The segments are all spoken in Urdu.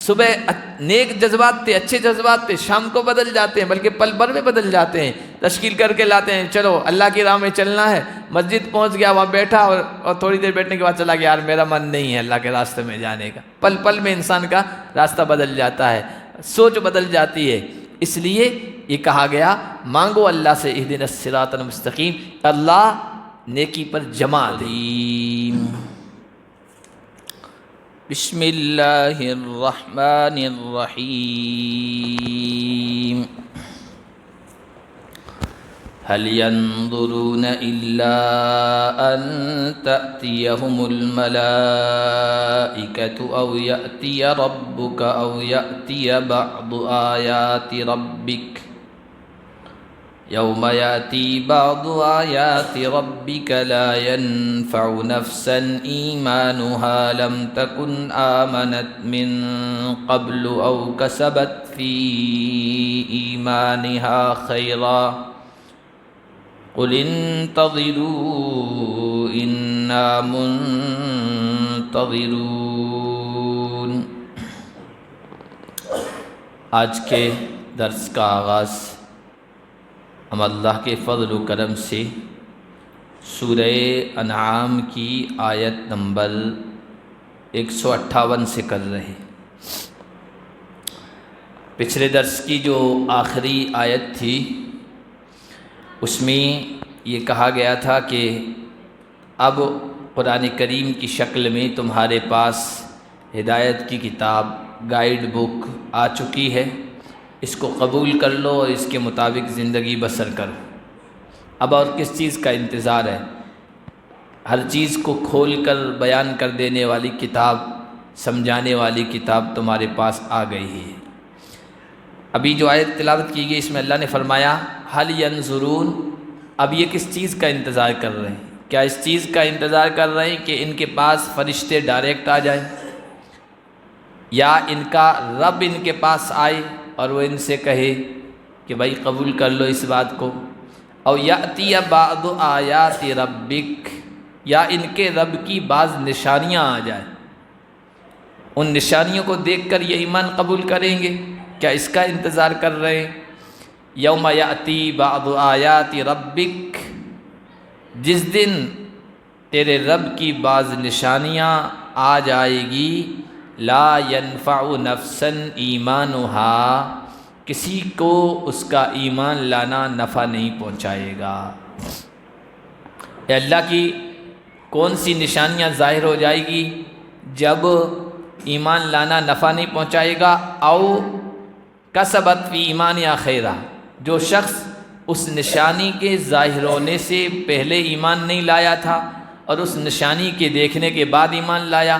صبح نیک جذبات تھے، اچھے جذبات تھے، شام کو بدل جاتے ہیں، بلکہ پل بھر میں بدل جاتے ہیں۔ تشکیل کر کے لاتے ہیں، چلو اللہ کی راہ میں چلنا ہے، مسجد پہنچ گیا، وہاں بیٹھا اور تھوڑی دیر بیٹھنے کے بعد چلا گیا، یار میرا من نہیں ہے اللہ کے راستے میں جانے کا۔ پل پل میں انسان کا راستہ بدل جاتا ہے، سوچ بدل جاتی ہے۔ اس لیے یہ کہا گیا مانگو اللہ سے اہدنا الصراط المستقیم، اللہ نیکی پر جمع دے۔ بسم اللہ الرحمن الرحیم۔ هل ينظرون إلا أن تأتيهم الملائكة أو يأتي ربك أو يأتي بعض آيات ربك يوم يأتي بعض آيات ربك لا ينفع نفسا إيمانها لم تكن آمنت من قبل أو كسبت في إيمانها خيرا قل انتظروا إنا منتظرون۔ آج کے درس کا آغاز ہم اللہ کے فضل و کرم سے سورہ انعام کی آیت نمبر 158 سے کر رہے ہیں۔ پچھلے درس کی جو آخری آیت تھی اس میں یہ کہا گیا تھا کہ اب قرآن کریم کی شکل میں تمہارے پاس ہدایت کی کتاب، گائیڈ بک آ چکی ہے، اس کو قبول کر لو اور اس کے مطابق زندگی بسر کرو۔ اب اور کس چیز کا انتظار ہے؟ ہر چیز کو کھول کر بیان کر دینے والی کتاب، سمجھانے والی کتاب تمہارے پاس آ گئی ہے۔ ابھی جو آیت تلاوت کی گئی اس میں اللہ نے فرمایا حل ینظرون، اب یہ کس چیز کا انتظار کر رہے ہیں؟ کیا اس چیز کا انتظار کر رہے ہیں کہ ان کے پاس فرشتے ڈائریکٹ آ جائیں، یا ان کا رب ان کے پاس آئے اور وہ ان سے کہے کہ بھائی قبول کر لو اس بات کو؟ او یاتی بعض آیات ربک، یا ان کے رب کی بعض نشانیاں آ جائیں، ان نشانیوں کو دیکھ کر یہ ایمان قبول کریں گے؟ کیا اس کا انتظار کر رہے ہیں؟ یوم یاتی بعض آیات ربک، جس دن تیرے رب کی بعض نشانیاں آ جائے گی، لا ینفع نفسا ایمانہا، کسی کو اس کا ایمان لانا نفع نہیں پہنچائے گا۔ اے اللہ کی کون سی نشانیاں ظاہر ہو جائے گی جب ایمان لانا نفع نہیں پہنچائے گا؟ او کسبت فی ایمانہا خیرا، جو شخص اس نشانی کے ظاہر ہونے سے پہلے ایمان نہیں لایا تھا اور اس نشانی کے دیکھنے کے بعد ایمان لایا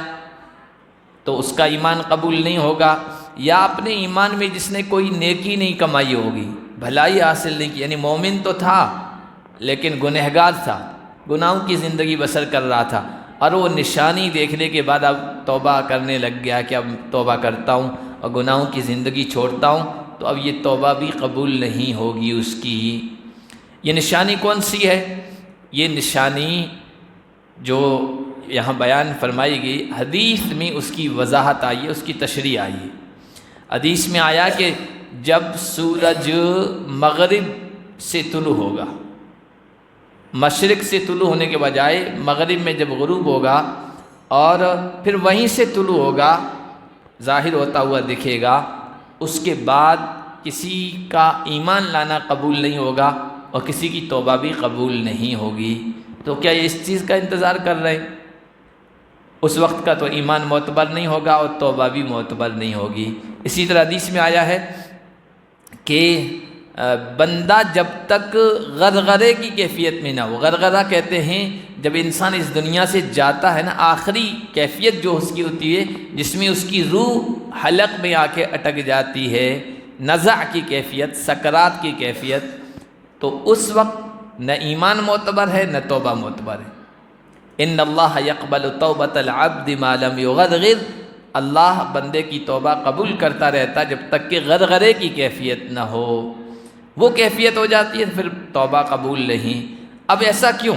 تو اس کا ایمان قبول نہیں ہوگا۔ یا اپنے ایمان میں جس نے کوئی نیکی نہیں کمائی ہوگی، بھلائی حاصل نہیں کی، یعنی مومن تو تھا لیکن گنہگار تھا، گناہوں کی زندگی بسر کر رہا تھا، اور وہ نشانی دیکھنے کے بعد اب توبہ کرنے لگ گیا کہ اب توبہ کرتا ہوں اور گناہوں کی زندگی چھوڑتا ہوں، تو اب یہ توبہ بھی قبول نہیں ہوگی اس کی۔ یہ نشانی کون سی ہے؟ یہ نشانی جو یہاں بیان فرمائی گئی، حدیث میں اس کی وضاحت آئی ہے، اس کی تشریح آئی ہے۔ حدیث میں آیا کہ جب سورج مغرب سے طلوع ہوگا، مشرق سے طلوع ہونے کے بجائے مغرب میں جب غروب ہوگا اور پھر وہیں سے طلوع ہوگا، ظاہر ہوتا ہوا دکھے گا، اس کے بعد کسی کا ایمان لانا قبول نہیں ہوگا اور کسی کی توبہ بھی قبول نہیں ہوگی۔ تو کیا یہ اس چیز کا انتظار کر رہے ہیں؟ اس وقت کا تو ایمان معتبر نہیں ہوگا اور توبہ بھی معتبر نہیں ہوگی۔ اسی طرح حدیث میں آیا ہے کہ بندہ جب تک غرغرے کی کیفیت میں نہ ہو، غرغرہ کہتے ہیں جب انسان اس دنیا سے جاتا ہے نا، آخری کیفیت جو اس کی ہوتی ہے جس میں اس کی روح حلق میں آ کے اٹک جاتی ہے، نزع کی کیفیت، سکرات کی کیفیت، تو اس وقت نہ ایمان معتبر ہے نہ توبہ معتبر ہے۔ ان اللہ یقبل توبۃ العبد ما لم یغرغر، اللہ بندے کی توبہ قبول کرتا رہتا جب تک کہ غرغرے کی کیفیت نہ ہو۔ وہ کیفیت ہو جاتی ہے پھر توبہ قبول نہیں۔ اب ایسا کیوں؟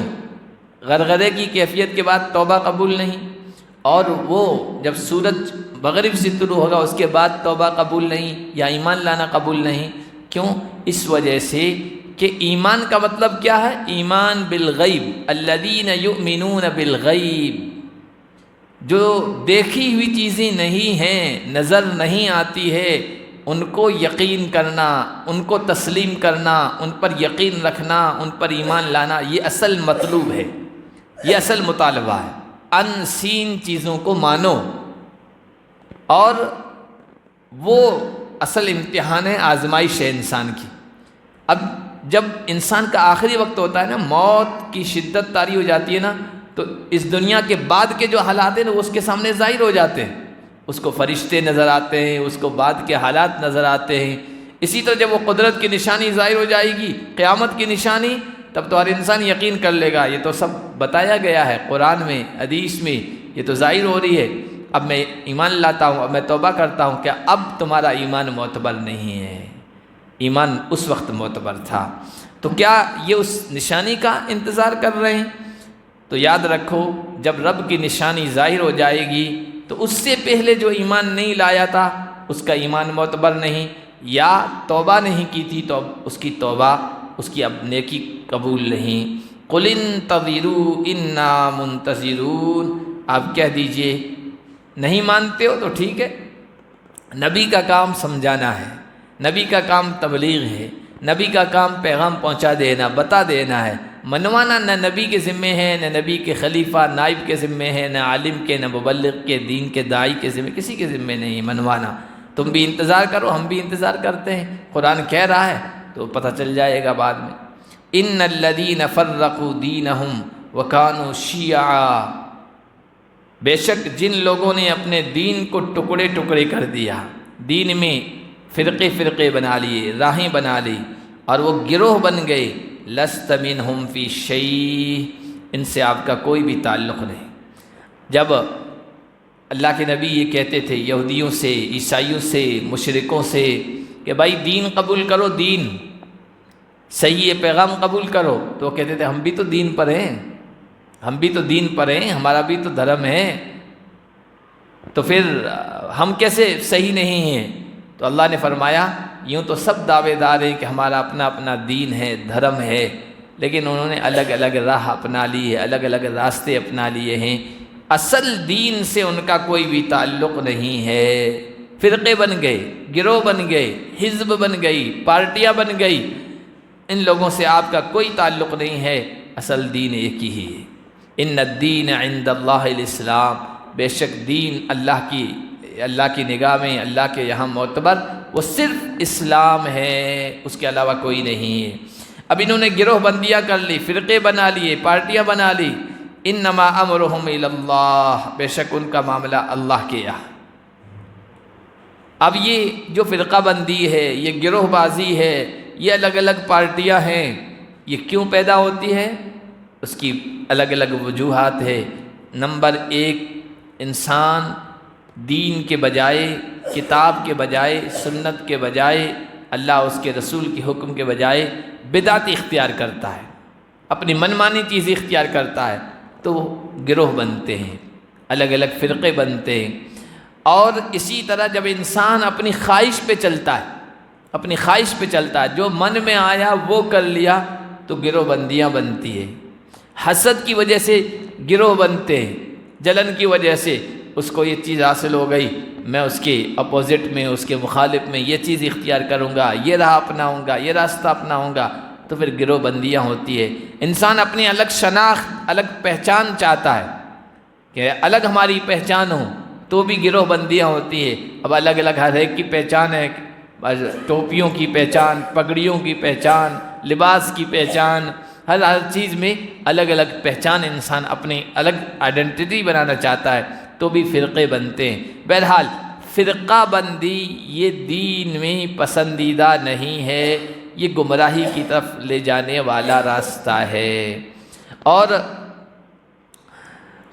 غرغرے کی کیفیت کے بعد توبہ قبول نہیں؟ اور وہ جب سورج مغرب سے طلوع ہوگا اس کے بعد توبہ قبول نہیں یا ایمان لانا قبول نہیں. کیوں؟ اس وجہ سے کہ ایمان کا مطلب کیا ہے؟ ایمان بالغیب، الذین یؤمنون بالغیب، جو دیکھی ہوئی چیزیں نہیں ہیں، نظر نہیں آتی ہے، ان کو یقین کرنا، ان کو تسلیم کرنا، ان پر یقین رکھنا، ان پر ایمان لانا، یہ اصل مطلوب ہے، یہ اصل مطالبہ ہے. ان سین چیزوں کو مانو، اور وہ اصل امتحان ہے، آزمائش ہے انسان کی. اب جب انسان کا آخری وقت ہوتا ہے نا، موت کی شدت طاری ہو جاتی ہے نا، تو اس دنیا کے بعد کے جو حالات ہیں نا وہ اس کے سامنے ظاہر ہو جاتے ہیں. اس کو فرشتے نظر آتے ہیں، اس کو بعد کے حالات نظر آتے ہیں. اسی طرح جب وہ قدرت کی نشانی ظاہر ہو جائے گی، قیامت کی نشانی، تب تو ہر انسان یقین کر لے گا یہ تو سب بتایا گیا ہے قرآن میں، حدیث میں، یہ تو ظاہر ہو رہی ہے. اب میں ایمان لاتا ہوں، اب میں توبہ کرتا ہوں، کہ اب تمہارا ایمان معتبر نہیں ہے. ایمان اس وقت معتبر تھا. تو کیا یہ اس نشانی کا انتظار کر رہے ہیں؟ تو یاد رکھو، جب رب کی نشانی ظاہر ہو جائے گی تو اس سے پہلے جو ایمان نہیں لایا تھا اس کا ایمان معتبر نہیں، یا توبہ نہیں کی تھی تو اس کی توبہ، اس کی اب نیکی قبول نہیں. قل انتظروا انا منتظرون، آپ کہہ دیجئے نہیں مانتے ہو تو ٹھیک ہے، نبی کا کام سمجھانا ہے، نبی کا کام تبلیغ ہے، نبی کا کام پیغام پہنچا دینا، بتا دینا ہے. منوانا نہ نبی کے ذمے ہے، نہ نبی کے خلیفہ نائب کے ذمے ہے، نہ عالم کے، نہ مبلغ کے، دین کے داعی کے ذمے، کسی کے ذمے نہیں منوانا. تم بھی انتظار کرو، ہم بھی انتظار کرتے ہیں. قرآن کہہ رہا ہے تو پتہ چل جائے گا بعد میں. ان الذین فرقوا دینہم وکانوا شیعا، بے شک جن لوگوں نے اپنے دین کو ٹکڑے ٹکڑے کر دیا، دین میں فرقے فرقے بنا لیے، راہیں بنا لی، اور وہ گروہ بن گئے. لست منہم فی شیء، ان سے آپ کا کوئی بھی تعلق نہیں. جب اللہ کے نبی یہ کہتے تھے یہودیوں سے، عیسائیوں سے، مشرکوں سے کہ بھائی دین قبول کرو، دین صحیح پیغام قبول کرو، تو وہ کہتے تھے ہم بھی تو دین پر ہیں، ہم بھی تو دین پر ہیں، ہمارا بھی تو دھرم ہے، تو پھر ہم کیسے صحیح نہیں ہیں؟ تو اللہ نے فرمایا یوں تو سب دعوے دار ہیں کہ ہمارا اپنا اپنا دین ہے، دھرم ہے، لیکن انہوں نے الگ الگ راہ اپنا لی ہے، الگ الگ راستے اپنا لیے ہیں. اصل دین سے ان کا کوئی بھی تعلق نہیں ہے. فرقے بن گئے، گروہ بن گئے، حزب بن گئی، پارٹیاں بن گئی. ان لوگوں سے آپ کا کوئی تعلق نہیں ہے، اصل دین ایک ہی ہے. ان الدین عند اللہ الاسلام، بے شک دین اللہ کی نگاہ میں، اللہ کے یہاں معتبر وہ صرف اسلام ہے، اس کے علاوہ کوئی نہیں ہے. اب انہوں نے گروہ بندیاں کر لی، فرقے بنا لیے، پارٹیاں بنا لی. انما امرهم الی اللہ، بے شک ان کا معاملہ اللہ کے یہاں. اب یہ جو فرقہ بندی ہے، یہ گروہ بازی ہے، یہ الگ الگ پارٹیاں ہیں، یہ کیوں پیدا ہوتی ہے؟ اس کی الگ الگ وجوہات ہے. نمبر 1، انسان دین کے بجائے، کتاب کے بجائے، سنت کے بجائے، اللہ اس کے رسول کے حکم کے بجائے بدعت اختیار کرتا ہے، اپنی منمانی چیز اختیار کرتا ہے، تو گروہ بنتے ہیں، الگ الگ فرقے بنتے ہیں. اور اسی طرح جب انسان اپنی خواہش پہ چلتا ہے، اپنی خواہش پہ چلتا ہے، جو من میں آیا وہ کر لیا، تو گروہ بندیاں بنتی ہے. حسد کی وجہ سے گروہ بنتے ہیں، جلن کی وجہ سے اس کو یہ چیز حاصل ہو گئی، میں اس کے اپوزٹ میں، اس کے مخالف میں یہ چیز اختیار کروں گا، یہ راہ اپناؤں گا، یہ راستہ اپناؤں گا، تو پھر گروہ بندیاں ہوتی ہے. انسان اپنی الگ شناخت، الگ پہچان چاہتا ہے کہ الگ ہماری پہچان ہو، تو بھی گروہ بندیاں ہوتی ہے. اب الگ الگ ہر ایک کی پہچان ہے، ٹوپیوں کی پہچان، پگڑیوں کی پہچان، لباس کی پہچان، ہر چیز میں الگ الگ پہچان، انسان اپنی الگ آئیڈینٹی بنانا چاہتا ہے، تو بھی فرقے بنتے ہیں. بہرحال فرقہ بندی یہ دین میں پسندیدہ نہیں ہے، یہ گمراہی کی طرف لے جانے والا راستہ ہے. اور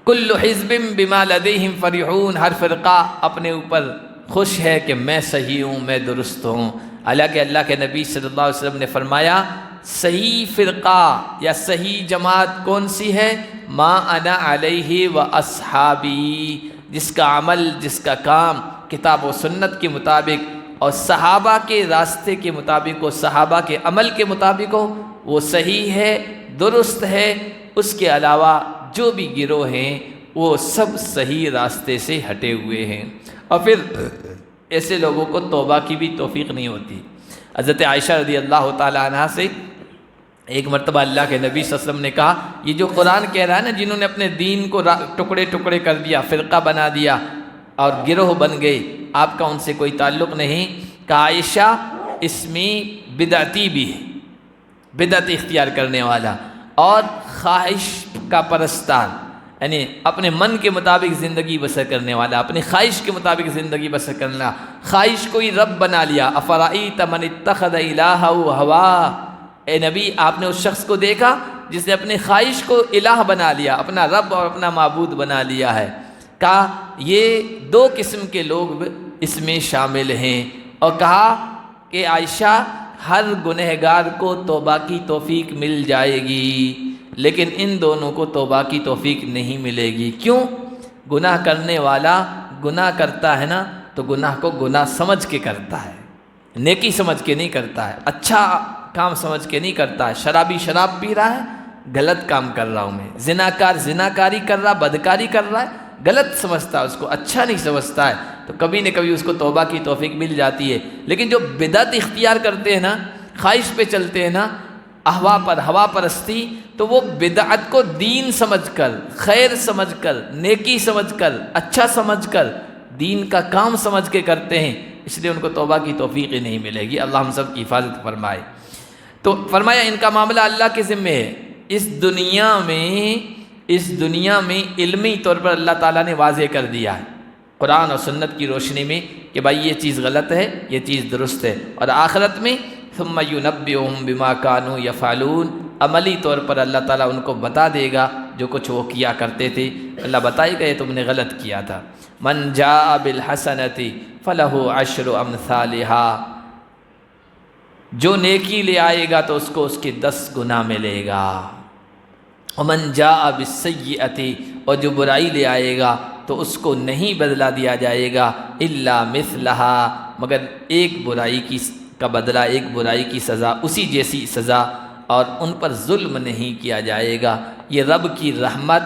کل حزب بما لدیہم فرحون، ہر فرقہ اپنے اوپر خوش ہے کہ میں صحیح ہوں، میں درست ہوں. حالانکہ اللہ کے نبی صلی اللہ علیہ وسلم نے فرمایا صحیح فرقہ یا صحیح جماعت کون سی ہے؟ ما انا علیہ و اصحابی، جس کا عمل، جس کا کام کتاب و سنت کے مطابق اور صحابہ کے راستے کے مطابق ہو، صحابہ کے عمل کے مطابق ہو، وہ صحیح ہے، درست ہے۔ اس کے علاوہ جو بھی گروہ ہیں وہ سب صحیح راستے سے ہٹے ہوئے ہیں، اور پھر ایسے لوگوں کو توبہ کی بھی توفیق نہیں ہوتی۔ حضرت عائشہ رضی اللہ تعالیٰ عنہ سے ایک مرتبہ اللہ کے نبی صلی اللہ علیہ وسلم نے کہا، یہ جو قرآن کہہ رہا ہے نا، جنہوں نے اپنے دین کو ٹکڑے ٹکڑے کر دیا، فرقہ بنا دیا اور گروہ بن گئے، آپ کا ان سے کوئی تعلق نہیں۔ کہا عائشہ اس میں بدعتی بھی ہے، بدعت اختیار کرنے والا اور خواہش کا پرستار، یعنی اپنے من کے مطابق زندگی بسر کرنے والا، اپنی خواہش کے مطابق زندگی بسر کرنا، خواہش کو ہی رب بنا لیا۔ افرأیت من اتخذ الہہ ہواہ، اے نبی آپ نے اس شخص کو دیکھا جس نے اپنی خواہش کو الہ بنا لیا، اپنا رب اور اپنا معبود بنا لیا ہے۔ کہا یہ دو قسم کے لوگ اس میں شامل ہیں، اور کہا کہ عائشہ ہر گنہگار کو توبہ کی توفیق مل جائے گی، لیکن ان دونوں کو توبہ کی توفیق نہیں ملے گی۔ کیوں؟ گناہ کرنے والا گناہ کرتا ہے نا تو گناہ کو گناہ سمجھ کے کرتا ہے، نیکی سمجھ کے نہیں کرتا ہے، اچھا کام سمجھ کے نہیں کرتا ہے۔ شرابی شراب پی رہا ہے، غلط کام کر رہا ہوں میں، زناکار زناکاری کر رہا، بدکاری کر رہا ہے، غلط سمجھتا ہے، اس کو اچھا نہیں سمجھتا ہے، تو کبھی نہ کبھی اس کو توبہ کی توفیق مل جاتی ہے۔ لیکن جو بدعت اختیار کرتے ہیں نا، خواہش پہ چلتے ہیں نا، اہوا پر، ہوا پرستی، تو وہ بدعت کو دین سمجھ کر، خیر سمجھ کر، نیکی سمجھ کر، اچھا سمجھ کر، دین کا کام سمجھ کے کرتے ہیں، اس لیے ان کو توبہ کی توفیق ہی نہیں ملے گی۔ اللہ ہم سب کی حفاظت فرمائے۔ تو فرمایا ان کا معاملہ اللہ کے ذمے ہے۔ اس دنیا میں علمی طور پر اللہ تعالیٰ نے واضح کر دیا ہے قرآن اور سنت کی روشنی میں کہ بھائی یہ چیز غلط ہے، یہ چیز درست ہے، اور آخرت میں ثم ينبئهم بما كانوا يفعلون، عملی طور پر اللہ تعالیٰ ان کو بتا دے گا جو کچھ وہ کیا کرتے تھے، اللہ بتائے گا یہ تم نے غلط کیا تھا۔ من جاء بالحسنۃ فلہ عشر امثالها، جو نیکی لے آئے گا تو اس کو اس کے 10 گنا ملے گا۔ ومن جاء بالسیئۃ، اور جو برائی لے آئے گا تو اس کو نہیں بدلہ دیا جائے گا، الا مثلہا، مگر ایک برائی کا بدلہ، ایک برائی کی سزا، اسی جیسی سزا، اور ان پر ظلم نہیں کیا جائے گا۔ یہ رب کی رحمت،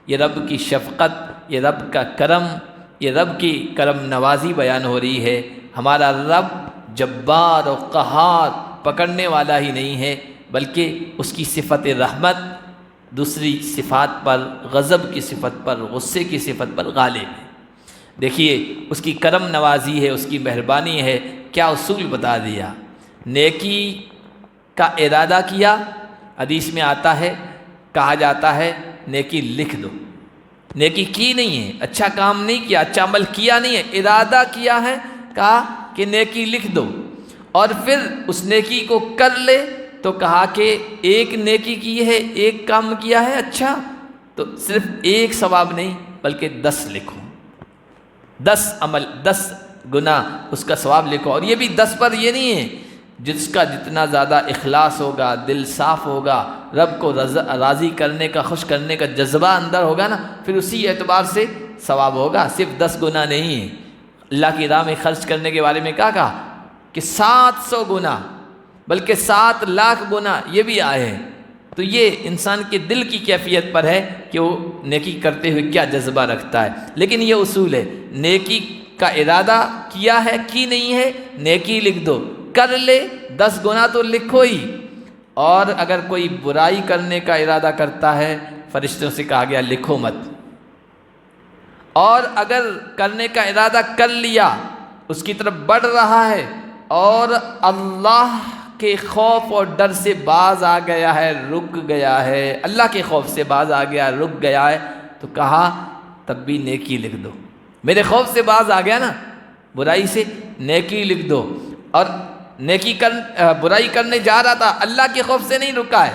یہ رب کی شفقت، یہ رب کا کرم، یہ رب کی کرم نوازی بیان ہو رہی ہے۔ ہمارا رب جبار و قہار، پکڑنے والا ہی نہیں ہے، بلکہ اس کی صفت رحمت دوسری صفات پر، غضب کی صفت پر، غصے کی صفت پر غالب ہے۔ دیکھیے اس کی کرم نوازی ہے، اس کی مہربانی ہے، کیا اصول بتا دیا۔ نیکی کا ارادہ کیا، حدیث میں آتا ہے، کہا جاتا ہے نیکی لکھ دو۔ نیکی کی نہیں ہے، اچھا کام نہیں کیا، اچھا عمل کیا نہیں ہے، ارادہ کیا ہے، کہا کہ نیکی لکھ دو، اور پھر اس نیکی کو کر لے تو کہا کہ ایک نیکی کی ہے، ایک کام کیا ہے اچھا، تو صرف ایک ثواب نہیں بلکہ 10 لکھو، 10 عمل، 10 گناہ اس کا ثواب لکھو۔ اور یہ بھی 10 پر یہ نہیں ہے، جس کا جتنا زیادہ اخلاص ہوگا، دل صاف ہوگا، رب کو راضی کرنے کا، خوش کرنے کا جذبہ اندر ہوگا نا، پھر اسی اعتبار سے ثواب ہوگا، صرف 10 گناہ نہیں ہے۔ اللہ کی راہ میں خرچ کرنے کے بارے میں کہا کہ 700 گناہ بلکہ 7 لاکھ گناہ یہ بھی آئے ہیں۔ تو یہ انسان کے دل کی کیفیت پر ہے کہ وہ نیکی کرتے ہوئے کیا جذبہ رکھتا ہے۔ لیکن یہ اصول ہے، نیکی کا ارادہ کیا ہے، کی نہیں ہے، نیکی لکھ دو، کر لے 10 گناہ تو لکھو ہی، اور اگر کوئی برائی کرنے کا ارادہ کرتا ہے، فرشتوں سے کہا گیا لکھو مت، اور اگر کرنے کا ارادہ کر لیا، اس کی طرف بڑھ رہا ہے اور اللہ کے خوف اور ڈر سے باز آ گیا ہے، رک گیا ہے، اللہ کے خوف سے باز آ گیا، رک گیا ہے، تو کہا تب بھی نیکی لکھ دو، میرے خوف سے باز آ گیا نا، برائی سے، نیکی لکھ دو۔ اور برائی کرنے جا رہا تھا، اللہ کے خوف سے نہیں رکا ہے،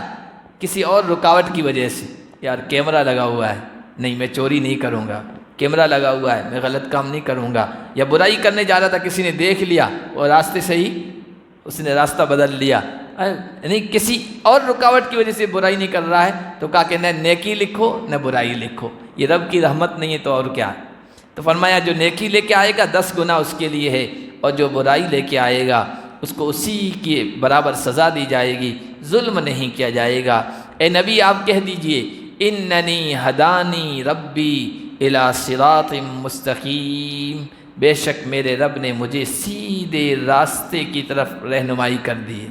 کسی اور رکاوٹ کی وجہ سے، یار کیمرہ لگا ہوا ہے، نہیں میں چوری نہیں کروں گا، کیمرہ لگا ہوا ہے میں غلط کام نہیں کروں گا، یا برائی کرنے جا رہا تھا کسی نے دیکھ لیا اور راستے سے ہی اس نے راستہ بدل لیا، یعنی کسی اور رکاوٹ کی وجہ سے برائی نہیں کر رہا ہے تو کہا کہ نہ نیکی لکھو نہ برائی لکھو، یہ رب کی رحمت نہیں ہے تو اور کیا ہے؟ تو فرمایا جو نیکی لے کے آئے گا 10 گنا اس کے لیے ہے، اور جو برائی لے کے آئے گا اس کو اسی کے برابر سزا دی جائے گی، ظلم نہیں کیا جائے گا۔ اے نبی آپ کہہ دیجئے اننی ہدانی ربی الی صراط مستقیم، بے شک میرے رب نے مجھے سیدھے راستے کی طرف رہنمائی کر دی ہے،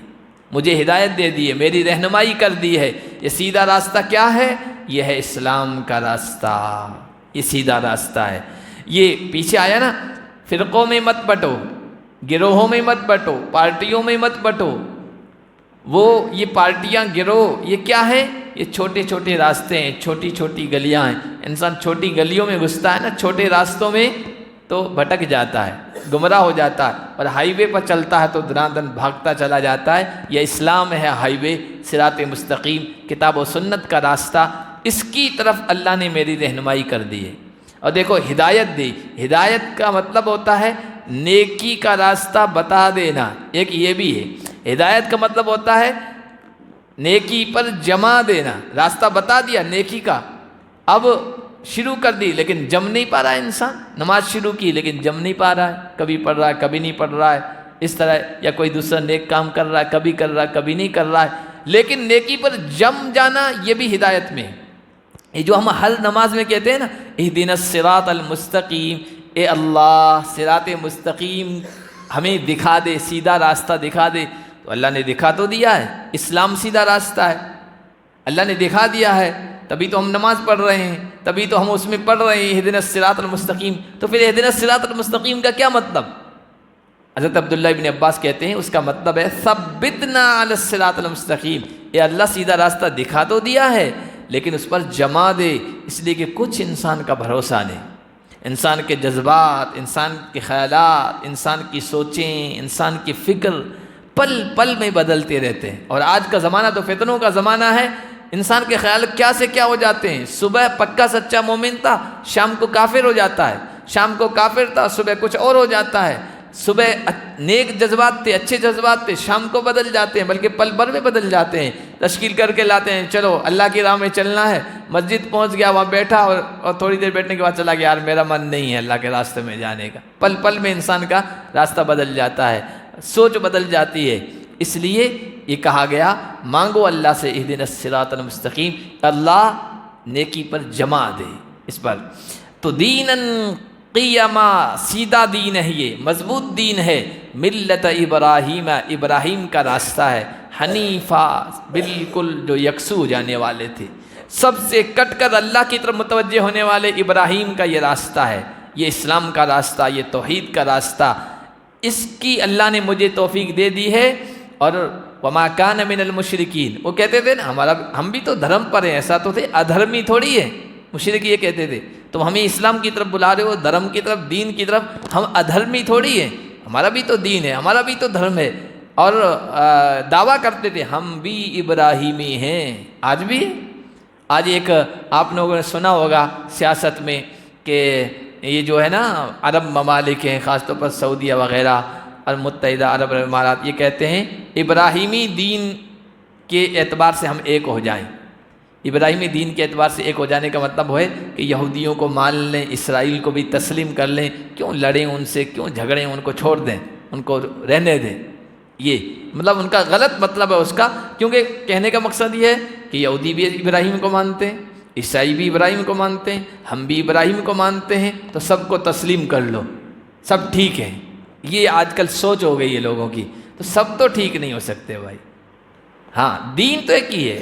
مجھے ہدایت دے دی ہے، میری رہنمائی کر دی ہے۔ یہ سیدھا راستہ کیا ہے؟ یہ ہے اسلام کا راستہ، یہ سیدھا راستہ ہے۔ یہ پیچھے آیا نا، فرقوں میں مت بٹو، گروہوں میں مت بٹو، پارٹیوں میں مت بٹو۔ وہ یہ پارٹیاں، گروہ، یہ کیا ہے؟ یہ چھوٹے چھوٹے راستے ہیں، چھوٹی چھوٹی گلیاں ہیں۔ انسان چھوٹی گلیوں میں گھستا ہے نا، چھوٹے راستوں میں تو بھٹک جاتا ہے، گمراہ ہو جاتا ہے، اور ہائی وے پر چلتا ہے تو دھڑام بھاگتا چلا جاتا ہے۔ یہ اسلام ہے، ہائی وے، صراط مستقیم، کتاب و سنت کا راستہ، اس کی طرف اللہ نے میری رہنمائی کر دی ہے۔ اور دیکھو ہدایت دی، ہدایت کا مطلب ہوتا ہے نیکی کا راستہ بتا دینا، ایک یہ بھی ہے۔ ہدایت کا مطلب ہوتا ہے نیکی پر جما دینا، راستہ بتا دیا نیکی کا، اب شروع کر دی لیکن جم نہیں پا رہا ہے انسان، نماز شروع کی لیکن جم نہیں پا رہا ہے، کبھی پڑھ رہا ہے کبھی نہیں پڑھ رہا ہے، اس طرح، یا کوئی دوسرا نیک کام کر رہا ہے، کبھی کر رہا ہے کبھی نہیں کر رہا ہے، لیکن نیکی پر جم جانا یہ بھی ہدایت میں ہے۔ یہ جو ہم ہر نماز میں کہتے ہیں نا اہدنا الصراط المستقیم، اے اللہ صراط مستقیم ہمیں دکھا دے، سیدھا راستہ دکھا دے، تو اللہ نے دکھا تو دیا ہے، اسلام سیدھا راستہ ہے، اللہ نے دکھا دیا ہے، تبھی تو ہم نماز پڑھ رہے ہیں، تبھی تو ہم اس میں پڑھ رہے ہیں اہدنا الصراط المستقیم۔ تو پھر اہدنا الصراط المستقیم کا کیا مطلب؟ حضرت عبداللہ ابن عباس کہتے ہیں اس کا مطلب ہے ثبتنا علی الصراط المستقیم، اے اللہ سیدھا راستہ دکھا تو دیا ہے لیکن اس پر جما دے، اس لیے کہ کچھ انسان کا بھروسہ نہیں، انسان کے جذبات، انسان کے خیالات، انسان کی سوچیں، انسان کی فکر پل پل میں بدلتے رہتے ہیں، اور آج کا زمانہ تو فتنوں کا زمانہ ہے، انسان کے خیال کیا سے کیا ہو جاتے ہیں، صبح پکا سچا مومن تھا شام کو کافر ہو جاتا ہے، شام کو کافر تھا صبح کچھ اور ہو جاتا ہے، صبح نیک جذبات تھے، اچھے جذبات تھے، شام کو بدل جاتے ہیں، بلکہ پل بھر میں بدل جاتے ہیں، تشکیل کر کے لاتے ہیں چلو اللہ کی راہ میں چلنا ہے، مسجد پہنچ گیا وہاں بیٹھا اور تھوڑی دیر بیٹھنے کے بعد چلا گیا، یار میرا من نہیں ہے اللہ کے راستے میں جانے کا، پل پل میں انسان کا راستہ بدل جاتا ہے، سوچ بدل جاتی ہے۔ اس لیے یہ کہا گیا مانگو اللہ سے اہدنا الصراط المستقیم، اللہ نیکی پر جما دے اس پر۔ تو دیناً قیما، سیدھا دین ہے، یہ مضبوط دین ہے، ملت ابراہیم، ابراہیم کا راستہ ہے، حنیفہ، بالکل جو یکسو ہو جانے والے تھے، سب سے کٹ کر اللہ کی طرف متوجہ ہونے والے ابراہیم کا یہ راستہ ہے، یہ اسلام کا راستہ، یہ توحید کا راستہ، اس کی اللہ نے مجھے توفیق دے دی ہے۔ اور وما کان من المشرکین، وہ کہتے تھے نا ہم بھی تو دھرم پر ہیں، ایسا تو تھے ادھرمی تھوڑی ہے، مشرک یہ کہتے تھے، تم ہمیں اسلام کی طرف بلا رہے ہو، دھرم کی طرف، دین کی طرف، ہم ادھرمی تھوڑی ہیں، ہمارا بھی تو دین ہے، ہمارا بھی تو دھرم ہے، اور دعویٰ کرتے تھے ہم بھی ابراہیمی ہیں، آج بھی۔ آج ایک آپ لوگوں نے سنا ہوگا سیاست میں کہ یہ جو ہے نا عرب ممالک ہیں، خاص طور پر سعودیہ وغیرہ اور متحدہ عرب امارات، یہ کہتے ہیں ابراہیمی دین کے اعتبار سے ہم ایک ہو جائیں۔ ابراہیمی دین کے اعتبار سے ایک ہو جانے کا مطلب ہے کہ یہودیوں کو مان لیں، اسرائیل کو بھی تسلیم کر لیں، کیوں لڑیں ان سے، کیوں جھگڑیں، ان کو چھوڑ دیں، ان کو رہنے دیں۔ یہ مطلب ان کا غلط مطلب ہے اس کا، کیونکہ کہنے کا مقصد یہ ہے کہ یہودی بھی ابراہیم کو مانتے ہیں، عیسائی بھی ابراہیم کو مانتے ہیں، ہم بھی ابراہیم کو مانتے ہیں، تو سب کو تسلیم کر لو، سب ٹھیک ہے۔ یہ آج کل سوچ ہو گئی ہے لوگوں کی، تو سب تو ٹھیک نہیں ہو سکتے بھائی۔ ہاں دین تو ایک ہی ہے،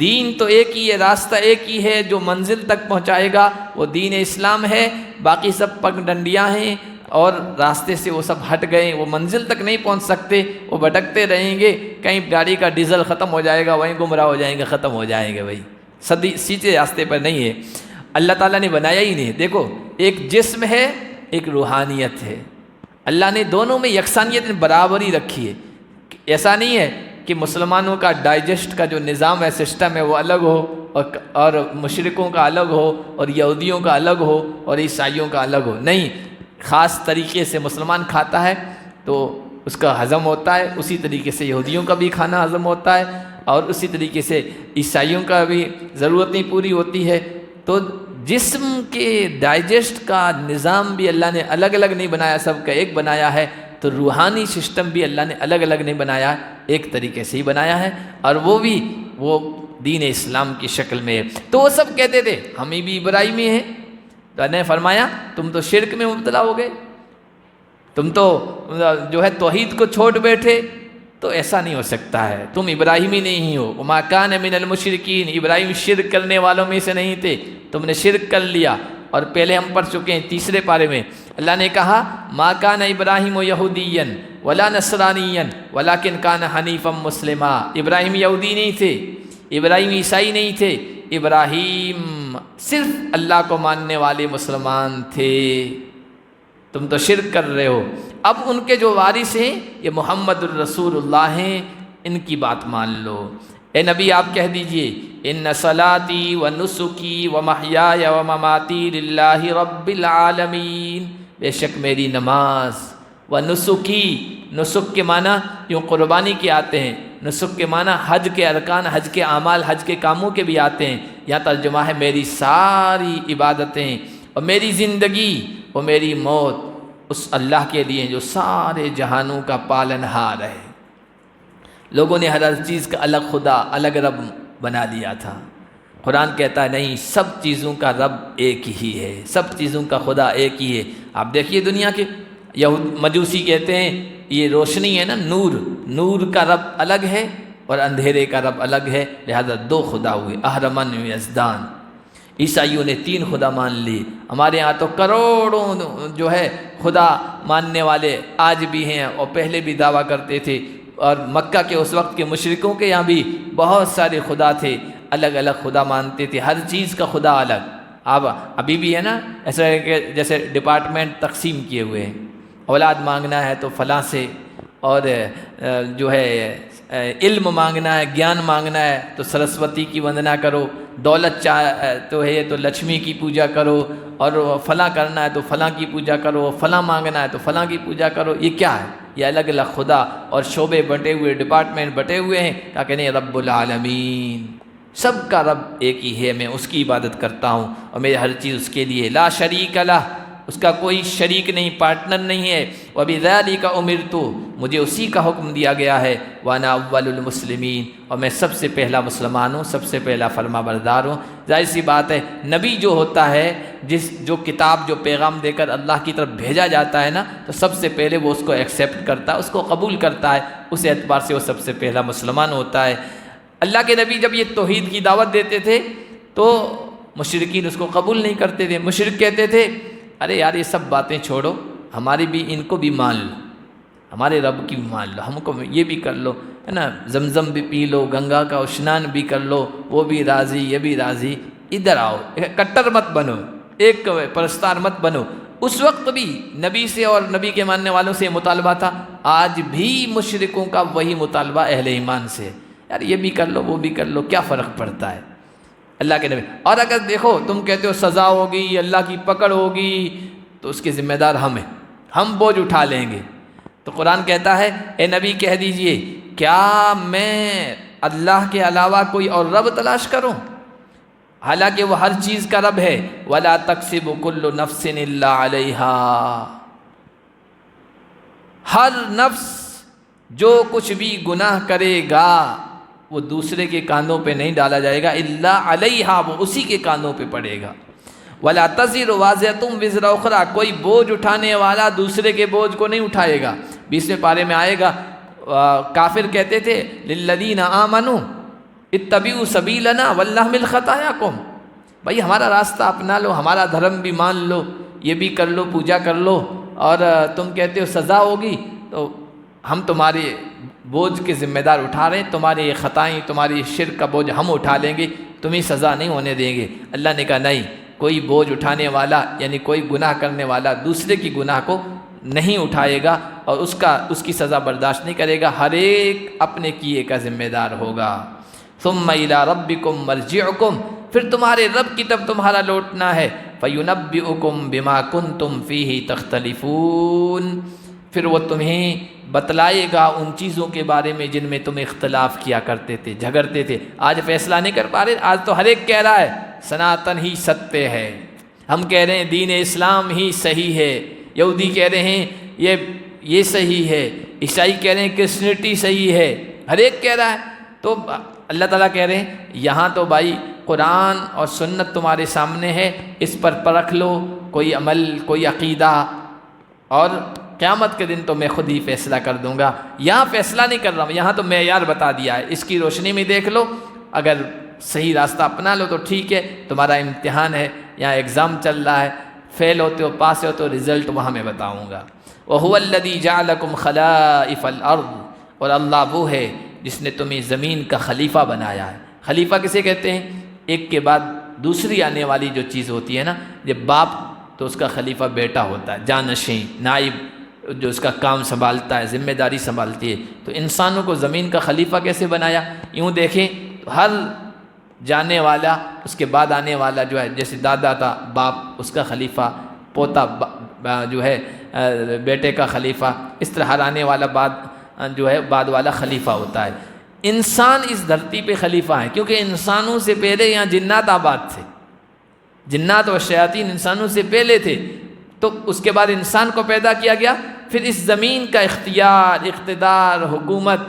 دین تو ایک ہی ہے، راستہ ایک ہی ہے جو منزل تک پہنچائے گا، وہ دین اسلام ہے، باقی سب پگ ڈنڈیاں ہیں، اور راستے سے وہ سب ہٹ گئے، وہ منزل تک نہیں پہنچ سکتے، وہ بھٹکتے رہیں گے، کہیں گاڑی کا ڈیزل ختم ہو جائے گا، وہیں گمراہ ہو جائیں گے، ختم ہو جائیں گے بھائی، سیدھے راستے پر نہیں ہے، اللہ تعالیٰ نے بنایا ہی نہیں۔ دیکھو ایک جسم ہے، ایک روحانیت ہے، اللہ نے دونوں میں یکسانیت برابری رکھی ہے، ایسا نہیں ہے کہ مسلمانوں کا ڈائجسٹ کا جو نظام ہے، سسٹم ہے، وہ الگ ہو، اور مشرکوں کا الگ ہو، اور یہودیوں کا الگ ہو، اور عیسائیوں کا الگ ہو، نہیں، خاص طریقے سے مسلمان کھاتا ہے تو اس کا ہضم ہوتا ہے، اسی طریقے سے یہودیوں کا بھی کھانا ہضم ہوتا ہے، اور اسی طریقے سے عیسائیوں کا بھی ضرورت نہیں پوری ہوتی ہے۔ تو جسم کے ڈائجسٹ کا نظام بھی اللہ نے الگ الگ نہیں بنایا، سب کا ایک بنایا ہے۔ تو روحانی سسٹم بھی اللہ نے الگ الگ نہیں بنایا، ایک طریقے سے ہی بنایا ہے، اور وہ بھی وہ دین اسلام کی شکل میں ہے۔ تو وہ سب کہتے تھے ہم بھی ابراہیمی ہیں، تو نے فرمایا تم تو شرک میں مبتلا ہو گئے، تم تو جو ہے توحید کو چھوڑ بیٹھے، تو ایسا نہیں ہو سکتا ہے، تم ابراہیمی نہیں ہو۔ وما کان من المشرکین، ابراہیم شرک کرنے والوں میں سے نہیں تھے، تم نے شرک کر لیا۔ اور پہلے ہم پڑھ چکے ہیں تیسرے پارے میں اللہ نے کہا ما کان ابراہیم یہودیا ولا نصرانیا ولکن کان حنیفا مسلما، ابراہیم یہودی نہیں تھے، ابراہیم عیسائی نہیں تھے، ابراہیم صرف اللہ کو ماننے والے مسلمان تھے، تم تو شرک کر رہے ہو۔ اب ان کے جو وارث ہیں یہ محمد الرسول اللہ ہیں، ان کی بات مان لو۔ اے نبی آپ کہہ دیجئے ان صلاتی و نسکی و محیای و مماتی للہ رب العالمین، بے شک میری نماز و نسکی، نسک کے معنی یوں قربانی کے آتے ہیں، نسک کے معنی حج کے ارکان، حج کے اعمال، حج کے کاموں کے بھی آتے ہیں، یہاں ترجمہ ہے میری ساری عبادتیں اور میری زندگی اور میری موت اس اللہ کے لیے جو سارے جہانوں کا پالنہار ہے۔ لوگوں نے ہر چیز کا الگ خدا، الگ رب بنا لیا تھا۔ قرآن کہتا ہے نہیں، سب چیزوں کا رب ایک ہی ہے، سب چیزوں کا خدا ایک ہی ہے۔ آپ دیکھیے دنیا کے مجوسی کہتے ہیں یہ روشنی ہے نا، نور، نور کا رب الگ ہے اور اندھیرے کا رب الگ ہے، لہذا دو خدا ہوئے، اہرمن و یزدان۔ عیسائیوں نے 3 خدا مان لی، ہمارے ہاں تو کروڑوں جو ہے خدا ماننے والے آج بھی ہیں اور پہلے بھی دعویٰ کرتے تھے، اور مکہ کے اس وقت کے مشرکوں کے یہاں بھی بہت سارے خدا تھے، الگ الگ خدا مانتے تھے، ہر چیز کا خدا الگ۔ اب ابھی بھی ہے نا ایسا ہے کہ جیسے ڈپارٹمنٹ تقسیم کیے ہوئے ہیں، اولاد مانگنا ہے تو فلاں سے، اور جو ہے علم مانگنا ہے، گیان مانگنا ہے تو سرسوتی کی وندنا کرو، دولت تو ہے تو لکشمی کی پوجا کرو، اور فلاں کرنا ہے تو فلاں کی پوجا کرو، فلاں مانگنا ہے تو فلاں کی پوجا کرو۔ یہ کیا ہے؟ یہ الگ الگ خدا اور شعبے بٹے ہوئے، ڈپارٹمنٹ بٹے ہوئے ہیں، کیا کہنے رب العالمین، سب کا رب ایک ہی ہے، میں اس کی عبادت کرتا ہوں اور میری ہر چیز اس کے لیے، لا شریک لہ، اس کا کوئی شریک نہیں، پارٹنر نہیں ہے۔ وَبِذَلِكَ أُمِرْتُ، مجھے اسی کا حکم دیا گیا ہے، وَأَنَا أَوَّلُ الْمُسْلِمِينَ، اور میں سب سے پہلا مسلمان ہوں، سب سے پہلا فرما بردار ہوں۔ ظاہر سی بات ہے نبی جو ہوتا ہے، جو کتاب جو پیغام دے کر اللہ کی طرف بھیجا جاتا ہے نا، تو سب سے پہلے وہ اس کو ایکسیپٹ کرتا ہے، اس کو قبول کرتا ہے، اس اعتبار سے وہ سب سے پہلا مسلمان ہوتا ہے۔ اللہ کے نبی جب یہ توحید کی دعوت دیتے تھے تو مشرکین اس کو قبول نہیں کرتے تھے، مشرک کہتے تھے ارے یار یہ سب باتیں چھوڑو، ہماری بھی ان کو بھی مان لو، ہمارے رب کی بھی مان لو، ہم کو یہ بھی کر لو، ہے نا، زمزم بھی پی لو، گنگا کا اشنان بھی کر لو، وہ بھی راضی یہ بھی راضی، ادھر آؤ، کٹر مت بنو، ایک پرستار مت بنو۔ اس وقت بھی نبی سے اور نبی کے ماننے والوں سے مطالبہ تھا، آج بھی مشرکوں کا وہی مطالبہ اہل ایمان سے، یار یہ بھی کر لو وہ بھی کر لو، کیا فرق پڑتا ہے اللہ کے نبی۔ اور اگر دیکھو تم کہتے ہو سزا ہوگی، اللہ کی پکڑ ہوگی، تو اس کے ذمہ دار ہم ہیں، ہم بوجھ اٹھا لیں گے۔ تو قرآن کہتا ہے اے نبی کہہ دیجئے کیا میں اللہ کے علاوہ کوئی اور رب تلاش کروں، حالانکہ وہ ہر چیز کا رب ہے۔ وَلَا تَكْسِبُ كُلُّ نَفْسٍ إِلَّا عَلَيْهَا، ہر نفس جو کچھ بھی گناہ کرے گا وہ دوسرے کے کاندھوں پہ نہیں ڈالا جائے گا، الا علیہا، وہ اسی کے کاندھوں پہ پڑے گا۔ ولا تزر وازرۃ وزر اخرى، کوئی بوجھ اٹھانے والا دوسرے کے بوجھ کو نہیں اٹھائے گا۔ 20ویں پارے میں آئے گا کافر کہتے تھے للذین آمنوا اتبعوا سبیلنا ولنحمل خطایاکم، بھائی ہمارا راستہ اپنا لو، ہمارا دھرم بھی مان لو، یہ بھی کر لو، پوجا کر لو، اور تم کہتے ہو سزا ہوگی تو ہم تمہارے بوجھ کے ذمہ دار اٹھا رہے ہیں، تمہاری یہ خطائیں، تمہاری شرک کا بوجھ ہم اٹھا لیں گے، تمہیں سزا نہیں ہونے دیں گے۔ اللہ نے کہا نہیں، کوئی بوجھ اٹھانے والا یعنی کوئی گناہ کرنے والا دوسرے کی گناہ کو نہیں اٹھائے گا اور اس کی سزا برداشت نہیں کرے گا، ہر ایک اپنے کیے کا ذمہ دار ہوگا۔ ثم الی ربکم مرجعکم، پھر تمہارے رب کی طرف تمہارا لوٹنا ہے، فینبئکم بما کنتم فیہ تختلفون، پھر وہ تمہیں بتلائے گا ان چیزوں کے بارے میں جن میں تم اختلاف کیا کرتے تھے، جھگڑتے تھے۔ آج فیصلہ نہیں کر پا رہے، آج تو ہر ایک کہہ رہا ہے سناتن ہی ستیہ ہے، ہم کہہ رہے ہیں دین اسلام ہی صحیح ہے، یہودی کہہ رہے ہیں یہ صحیح ہے، عیسائی کہہ رہے ہیں کرسچنٹی صحیح ہے، ہر ایک کہہ رہا ہے۔ تو اللہ تعالیٰ کہہ رہے ہیں یہاں تو بھائی قرآن اور سنت تمہارے سامنے ہے، اس پر پرکھ لو، کوئی عمل، کوئی عقیدہ، اور قیامت کے دن تو میں خود ہی فیصلہ کر دوں گا۔ یہاں فیصلہ نہیں کر رہا ہوں، یہاں تو معیار بتا دیا ہے، اس کی روشنی میں دیکھ لو، اگر صحیح راستہ اپنا لو تو ٹھیک ہے، تمہارا امتحان ہے، یہاں ایگزام چل رہا ہے، فیل ہوتے ہو پاس ہوتے ہو رزلٹ وہاں میں بتاؤں گا۔ وَهُوَ الَّذِي جَعَلَكُمْ خَلَائِفَ الْأَرْضِ، اور اللہ وہ ہے جس نے تمہیں زمین کا خلیفہ بنایا ہے۔ خلیفہ کسے کہتے ہیں؟ ایک کے بعد دوسری آنے والی جو چیز ہوتی ہے نا، جب باپ تو اس کا خلیفہ بیٹا ہوتا ہے، جانشین، نائب، جو اس کا کام سنبھالتا ہے، ذمہ داری سنبھالتی ہے۔ تو انسانوں کو زمین کا خلیفہ کیسے بنایا؟ یوں دیکھیں تو ہر جانے والا اس کے بعد آنے والا جو ہے، جیسے دادا تھا باپ اس کا خلیفہ، پوتا جو ہے بیٹے کا خلیفہ، اس طرح ہر آنے والا بعد جو ہے بعد والا خلیفہ ہوتا ہے۔ انسان اس دھرتی پہ خلیفہ ہے، کیونکہ انسانوں سے پہلے یہاں جنات آباد تھے، جنات و شیاطین انسانوں سے پہلے تھے، تو اس کے بعد انسان کو پیدا کیا گیا، پھر اس زمین کا اختیار، اقتدار، حکومت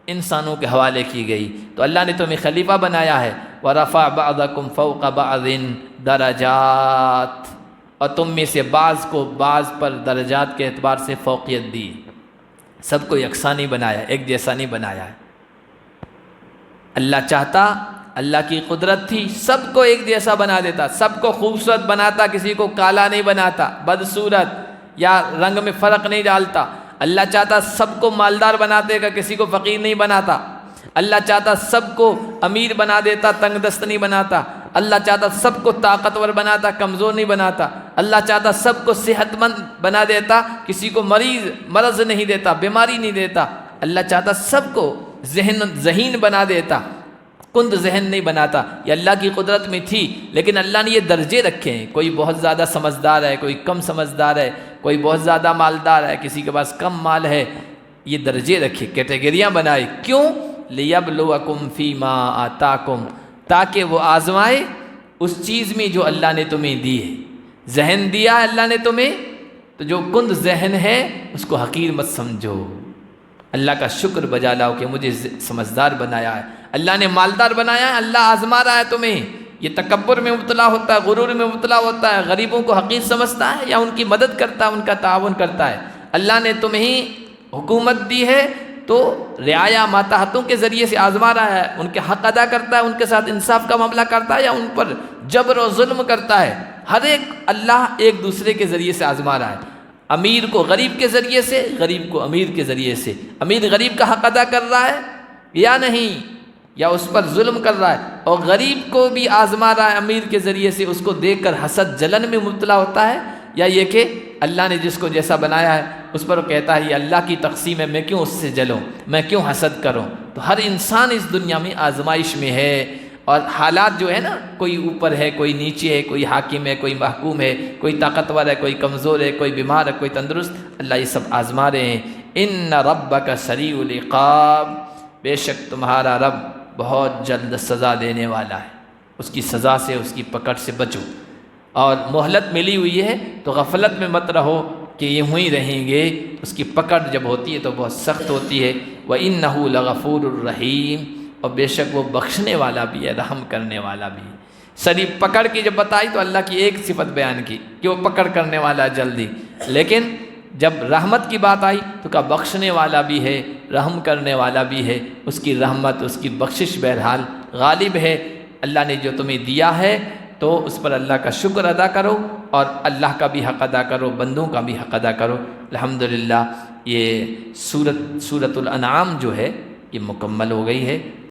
انسانوں کے حوالے کی گئی۔ تو اللہ نے تمہیں خلیفہ بنایا ہے، وَرَفَعَ بَعْضَكُمْ فَوْقَ بَعْضٍ دَرَجَاتٍ، اور تم میں سے بعض کو بعض پر درجات کے اعتبار سے فوقیت دی، سب کو یکساں نہیں بنایا، ایک جیسا نہیں بنایا ہے۔ اللہ چاہتا، اللہ کی قدرت تھی، سب کو ایک جیسا بنا دیتا، سب کو خوبصورت بناتا، کسی کو کالا نہیں بناتا، بدصورت یا رنگ میں فرق نہیں ڈالتا۔ اللہ چاہتا سب کو مالدار بنا دے گا، کسی کو فقیر نہیں بناتا۔ اللہ چاہتا سب کو امیر بنا دیتا، تنگ دست نہیں بناتا۔ اللہ چاہتا سب کو طاقتور بناتا، کمزور نہیں بناتا۔ اللہ چاہتا سب کو صحت مند بنا دیتا، کسی کو مرض نہیں دیتا، بیماری نہیں دیتا۔ اللہ چاہتا سب کو ذہین بنا دیتا، کند ذہن نہیں بناتا۔ یہ اللہ کی قدرت میں تھی، لیکن اللہ نے یہ درجے رکھے ہیں، کوئی بہت زیادہ سمجھدار ہے، کوئی کم سمجھدار ہے، کوئی بہت زیادہ مالدار ہے، کسی کے پاس کم مال ہے۔ یہ درجے رکھے، کیٹیگریاں بنائے، کیوں؟ لِيَبْلُوَكُمْ فِي مَا آتَاكُمْ، تاکہ وہ آزمائے اس چیز میں جو اللہ نے تمہیں دی ہے۔ ذہن دیا ہے اللہ نے تمہیں، تو جو کند ذہن ہے اس کو حقیر مت سمجھو، اللہ کا شکر بجا لاؤ کہ مجھے سمجھدار بنایا ہے، اللہ نے مالدار بنایا ہے، اللہ آزما رہا ہے تمہیں۔ یہ تکبر میں مبتلا ہوتا ہے، غرور میں مبتلا ہوتا ہے، غریبوں کو حقیر سمجھتا ہے یا ان کی مدد کرتا ہے، ان کا تعاون کرتا ہے۔ اللہ نے تمہیں حکومت دی ہے تو رعایا ماتحتوں کے ذریعے سے آزما رہا ہے، ان کے حق ادا کرتا ہے، ان کے ساتھ انصاف کا معاملہ کرتا ہے یا ان پر جبر و ظلم کرتا ہے۔ ہر ایک اللہ ایک دوسرے کے ذریعے سے آزما رہا ہے، امیر کو غریب کے ذریعے سے، غریب کو امیر کے ذریعے سے۔ امیر غریب کا حق ادا کر رہا ہے یا نہیں، یا اس پر ظلم کر رہا ہے، اور غریب کو بھی آزما رہا ہے امیر کے ذریعے سے، اس کو دیکھ کر حسد جلن میں مبتلا ہوتا ہے، یا یہ کہ اللہ نے جس کو جیسا بنایا ہے اس پر وہ کہتا ہے یہ اللہ کی تقسیم ہے، میں کیوں اس سے جلوں، میں کیوں حسد کروں۔ تو ہر انسان اس دنیا میں آزمائش میں ہے، اور حالات جو ہے نا، کوئی اوپر ہے، کوئی نیچے ہے، کوئی حاکم ہے، کوئی محکوم ہے، کوئی طاقتور ہے، کوئی کمزور ہے، کوئی بیمار ہے، کوئی تندرست، اللہ یہ سب آزما رہے ہیں۔ ان ربک سریع العقاب، بے شک تمہارا رب بہت جلد سزا دینے والا ہے، اس کی سزا سے، اس کی پکڑ سے بچو۔ اور مہلت ملی ہوئی ہے تو غفلت میں مت رہو کہ یوں ہی رہیں گے، اس کی پکڑ جب ہوتی ہے تو بہت سخت ہوتی ہے۔ وَإِنَّهُ لَغَفُورٌ الرحیم، اور بے شک وہ بخشنے والا بھی ہے، رحم کرنے والا بھی ہے۔ سری پکڑ کی جب بتائی تو اللہ کی ایک صفت بیان کی کہ وہ پکڑ کرنے والا ہے جلدی، لیکن جب رحمت کی بات آئی تو کہا بخشنے والا بھی ہے، رحم کرنے والا بھی ہے۔ اس کی رحمت، اس کی بخشش بہرحال غالب ہے۔ اللہ نے جو تمہیں دیا ہے تو اس پر اللہ کا شکر ادا کرو، اور اللہ کا بھی حق ادا کرو، بندوں کا بھی حق ادا کرو۔ الحمدللہ یہ سورۃ الانعام جو ہے یہ مکمل ہو گئی ہے۔